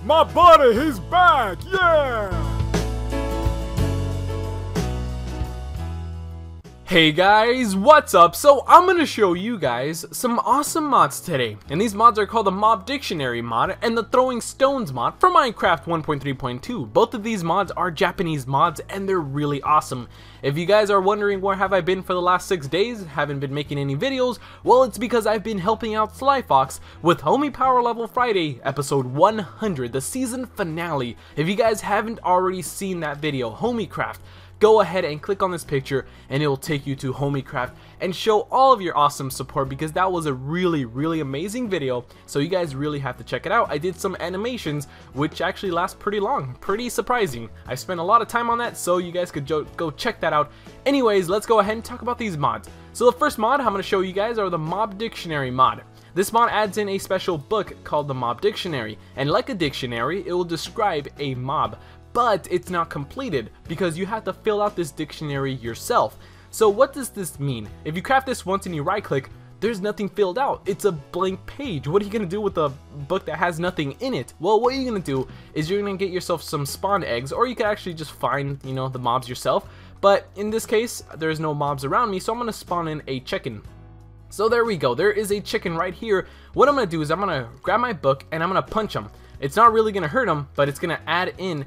My buddy, he's back! Yeah! Hey guys, what's up? So I'm gonna show you guys some awesome mods today, and these mods are called the Mob Dictionary mod and the Throwing Stones mod for Minecraft 1.3.2. Both of these mods are Japanese mods and they're really awesome. If you guys are wondering where have I been for the last 6 days, haven't been making any videos, well, it's because I've been helping out Sly Fox with Homie Power Level Friday episode 100, the season finale. If you guys haven't already seen that video, HomieCraft, go ahead and click on this picture and it will take you to HomieCraft and show all of your awesome support, because that was a really amazing video, so you guys really have to check it out. I did some animations which actually last pretty long, pretty surprising. I spent a lot of time on that, so you guys could go check that out. Anyways, let's go ahead and talk about these mods. So the first mod I'm going to show you guys are the Mob Dictionary mod. This mod adds in a special book called the Mob Dictionary, and like a dictionary, it will describe a mob. But it's not completed because you have to fill out this dictionary yourself. So what does this mean? If you craft this once and you right click, there's nothing filled out. It's a blank page. What are you gonna do with a book that has nothing in it? Well, what you're gonna do is you're gonna get yourself some spawn eggs, or you can actually just find, you know, the mobs yourself. But in this case, there's no mobs around me, so I'm gonna spawn in a chicken. So there we go, there is a chicken right here. What I'm gonna do is I'm gonna grab my book and I'm gonna punch him. It's not really gonna hurt him, but it's gonna add in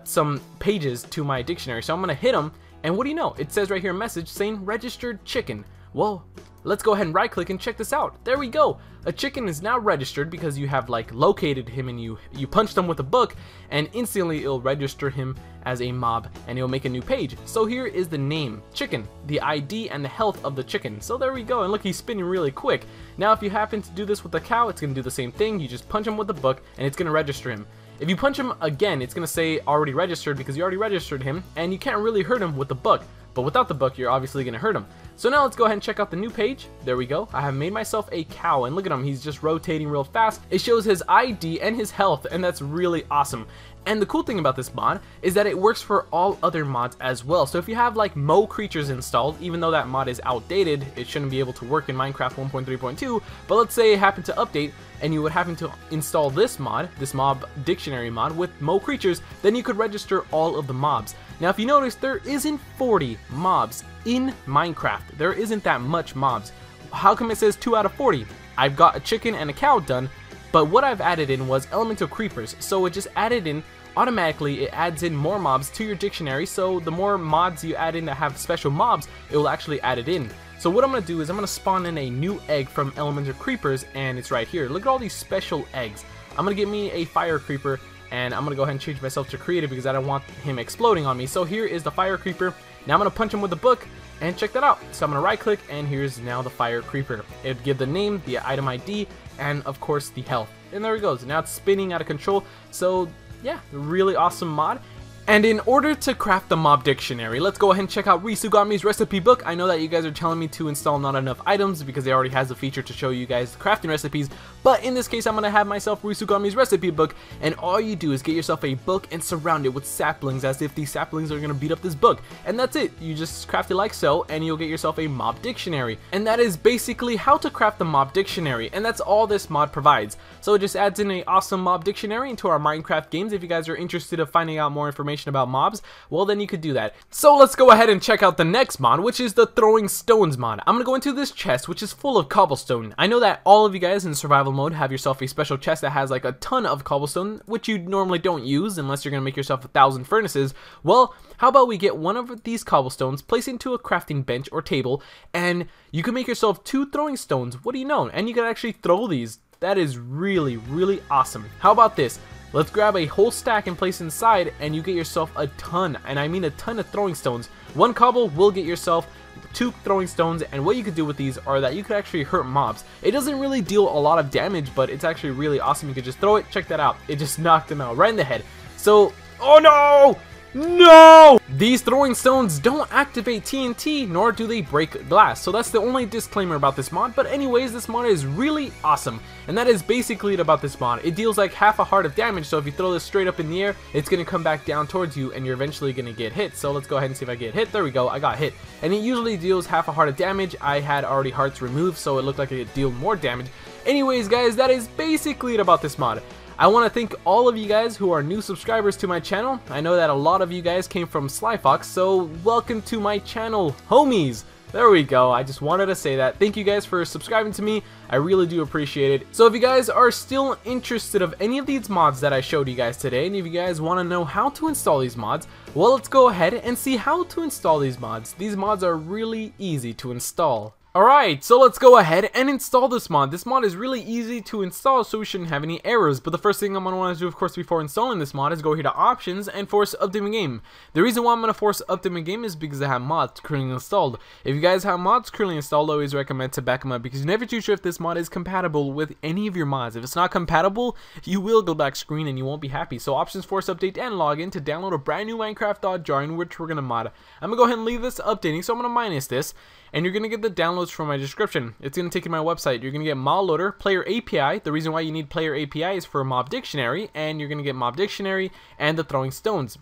some pages to my dictionary. So I'm gonna hit them, and what do you know, it says right here a message saying registered chicken. Well, let's go ahead and right click and check this out. There we go, a chicken is now registered because you have like located him and you punched him with a book, and instantly it'll register him as a mob and it'll make a new page. So here is the name, chicken, the ID, and the health of the chicken. So there we go, and look, he's spinning really quick. Now if you happen to do this with a cow, it's gonna do the same thing. You just punch him with the book and it's gonna register him. If you punch him again, it's gonna say already registered because you already registered him, and you can't really hurt him with the book. But without the book, you're obviously gonna hurt him. So now let's go ahead and check out the new page. There we go. I have made myself a cow, and look at him. He's just rotating real fast. It shows his ID and his health, and that's really awesome. And the cool thing about this mod is that it works for all other mods as well. So if you have like Mo creatures installed, even though that mod is outdated, it shouldn't be able to work in Minecraft 1.3.2, but let's say it happened to update and you would happen to install this mod, this Mob Dictionary mod with Mo creatures, then you could register all of the mobs. Now if you notice, there isn't 40 mobs in Minecraft. There isn't that much mobs. How come it says 2 out of 40? I've got a chicken and a cow done, but what I've added in was elemental creepers, so it just added in automatically. It adds in more mobs to your dictionary, so the more mods you add in that have special mobs, it will actually add it in. So what I'm going to do is I'm going to spawn in a new egg from elemental creepers, and it's right here. Look at all these special eggs. I'm going to get me a fire creeper, and I'm going to go ahead and change myself to creative because I don't want him exploding on me. So here is the fire creeper. Now I'm going to punch him with the book, and check that out. So I'm going to right click, and here's now the fire creeper. It'd give the name, the item ID, and of course the health. And there it goes. Now it's spinning out of control. So yeah, really awesome mod. And in order to craft the Mob Dictionary, let's go ahead and check out Risugami's recipe book. I know that you guys are telling me to install not enough items because it already has a feature to show you guys crafting recipes, but in this case I'm going to have myself Risugami's recipe book, and all you do is get yourself a book and surround it with saplings as if these saplings are going to beat up this book. And that's it. You just craft it like so, and you'll get yourself a Mob Dictionary. And that is basically how to craft the Mob Dictionary, and that's all this mod provides. So it just adds in an awesome Mob Dictionary into our Minecraft games. If you guys are interested in finding out more information about mobs, well then you could do that. So let's go ahead and check out the next mod, which is the Throwing Stones mod. I'm gonna go into this chest which is full of cobblestone. I know that all of you guys in survival mode have yourself a special chest that has like a ton of cobblestone, which you normally don't use unless you're gonna make yourself 1,000 furnaces. Well, how about we get one of these cobblestones, place into a crafting bench or table, and you can make yourself 2 throwing stones. What do you know? And you can actually throw these. That is really awesome. How about this? Let's grab a whole stack and place inside, and you get yourself a ton, and I mean a ton of throwing stones. 1 cobble will get yourself 2 throwing stones, and what you could do with these are that you could actually hurt mobs. It doesn't really deal a lot of damage, but it's actually really awesome. You could just throw it. Check that out. It just knocked him out right in the head. So, oh no! No! These throwing stones don't activate TNT, nor do they break glass, so that's the only disclaimer about this mod. But anyways, this mod is really awesome, and that is basically it about this mod. It deals like half a heart of damage, so if you throw this straight up in the air, it's going to come back down towards you, and you're eventually going to get hit. So let's go ahead and see if I get hit. There we go, I got hit. And it usually deals half a heart of damage. I had already hearts removed, so it looked like it deal more damage. Anyways guys, that is basically it about this mod. I want to thank all of you guys who are new subscribers to my channel. I know that a lot of you guys came from Sly Fox, so welcome to my channel, homies. There we go. I just wanted to say that. Thank you guys for subscribing to me. I really do appreciate it. So if you guys are still interested of any of these mods that I showed you guys today, and if you guys want to know how to install these mods, well, let's go ahead and see how to install these mods. These mods are really easy to install. Alright, so let's go ahead and install this mod. This mod is really easy to install, so we shouldn't have any errors. But the first thing I'm going to want to do, of course, before installing this mod is go here to Options and Force Updating Game. The reason why I'm going to force Updating Game is because I have mods currently installed. If you guys have mods currently installed, I always recommend to back them up because you're never too sure if this mod is compatible with any of your mods. If it's not compatible, you will go back screen and you won't be happy. So Options, Force Update, and Login to download a brand new Minecraft.jar in which we're going to mod. I'm going to go ahead and leave this updating, so I'm going to minus this. And you're going to get the downloads from my description. It's going to take you to my website. You're going to get Mod Loader, Player API. The reason why you need Player API is for Mob Dictionary. And you're going to get Mob Dictionary and the Throwing Stones.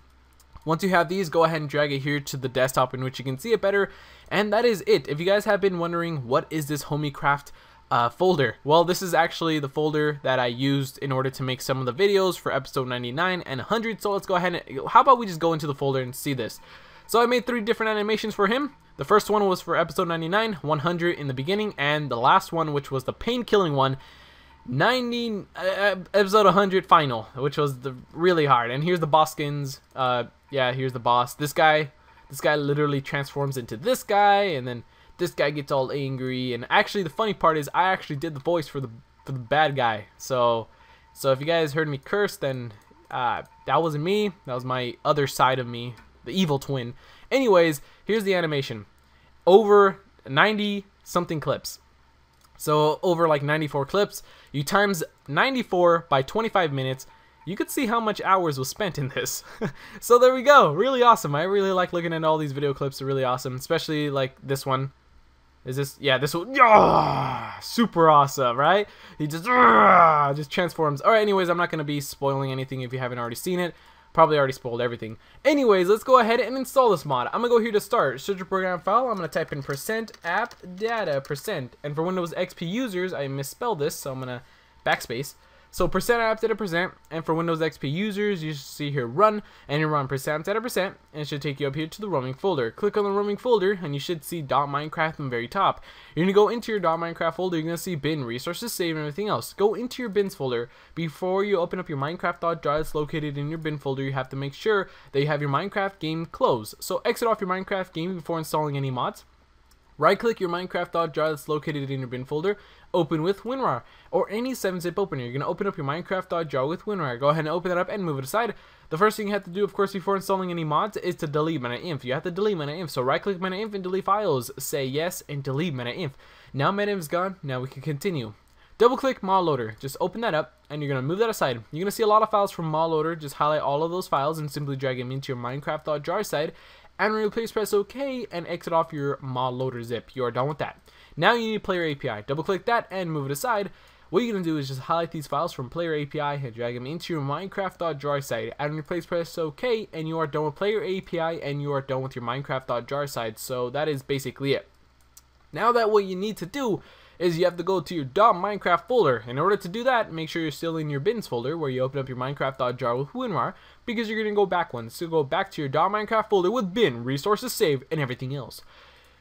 Once you have these, go ahead and drag it here to the desktop in which you can see it better. And that is it. If you guys have been wondering, what is this HomieCraft folder? Well, this is actually the folder that I used in order to make some of the videos for episode 99 and 100. So let's go ahead and, how about we just go into the folder and see this. So I made 3 different animations for him. The first one was for episode 99, 100 in the beginning, and the last one, which was the pain-killing one, episode 100 final, which was really hard. And here's the boss skins. Yeah, here's the boss. This guy literally transforms into this guy, and then this guy gets all angry. And actually, the funny part is I actually did the voice for the bad guy. So if you guys heard me curse, then that wasn't me. That was my other side of me, the evil twin. Anyways, here's the animation. Over 90 something clips. So over like 94 clips, you times 94 by 25 minutes, you could see how much hours was spent in this. So there we go. Really awesome. I really like looking at all these video clips. They're really awesome, especially like this one. Is this? Yeah, this one. Super awesome, right? He just transforms. All right, anyways, I'm not going to be spoiling anything if you haven't already seen it. Probably already spoiled everything. Anyways, let's go ahead and install this mod. I'm going to go here to start. Search a program file. I'm going to type in %appdata%. And for Windows XP users, I misspelled this, so I'm going to backspace. So %appdata%. And for Windows XP users, you should see here run. And you run %appdata%. And it should take you up here to the roaming folder. Click on the roaming folder, and you should see .minecraft in the very top. You're going to go into your .minecraft folder. You're going to see bin, resources, save, and everything else. Go into your bins folder. Before you open up your Minecraft.jar that's located in your bin folder, you have to make sure that you have your Minecraft game closed. So exit off your Minecraft game before installing any mods. Right click your Minecraft.jar that's located in your bin folder, open with WinRAR, or any 7-zip opener. You're going to open up your Minecraft.jar with WinRAR. Go ahead and open that up and move it aside. The first thing you have to do, of course, before installing any mods is to delete MetaInf. You have to delete MetaInf. So right click MetaInf and delete files. Say yes and delete MetaInf. Now MetaInf is gone. Now we can continue. Double click Mod Loader. Just open that up and you're going to move that aside. You're going to see a lot of files from Mod Loader. Just highlight all of those files and simply drag them into your Minecraft.jar side. And replace, press OK and exit off your Mod Loader zip. You are done with that. Now you need Player API. Double click that and move it aside. What you're going to do is just highlight these files from Player API and drag them into your Minecraft.jar side. And replace, press OK, and you are done with Player API and you are done with your Minecraft.jar side. So that is basically it. Now that what you need to do is you have to go to your .minecraft folder. In order to do that, make sure you're still in your bins folder where you open up your Minecraft.jar with WinRAR, because you're going to go back one. So go back to your .minecraft folder with bin, resources saved, and everything else.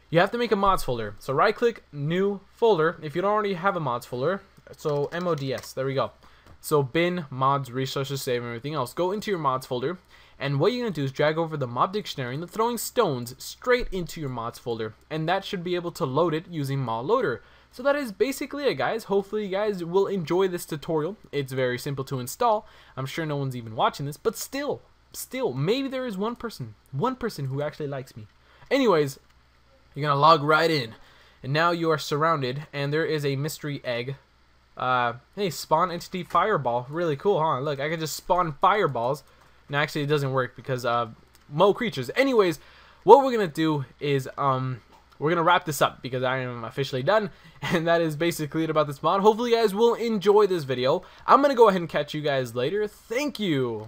You have to make a mods folder. So right click new folder if you don't already have a mods folder. So mods, there we go. So bin, mods, resources saved, and everything else. Go into your mods folder. And what you're going to do is drag over the Mob Dictionary and the Throwing Stones straight into your mods folder. And that should be able to load it using Mod Loader. So that is basically it, guys. Hopefully you guys will enjoy this tutorial. It's very simple to install. I'm sure no one's even watching this, but still, maybe there is one person who actually likes me. Anyways, you're going to log right in. And now you are surrounded, and there is a mystery egg. Hey, spawn entity fireball. Really cool, huh? Look, I can just spawn fireballs. No, actually, it doesn't work because Mo creatures. Anyways, what we're going to do is we're going to wrap this up because I am officially done. And that is basically it about this mod. Hopefully you guys will enjoy this video. I'm going to go ahead and catch you guys later. Thank you.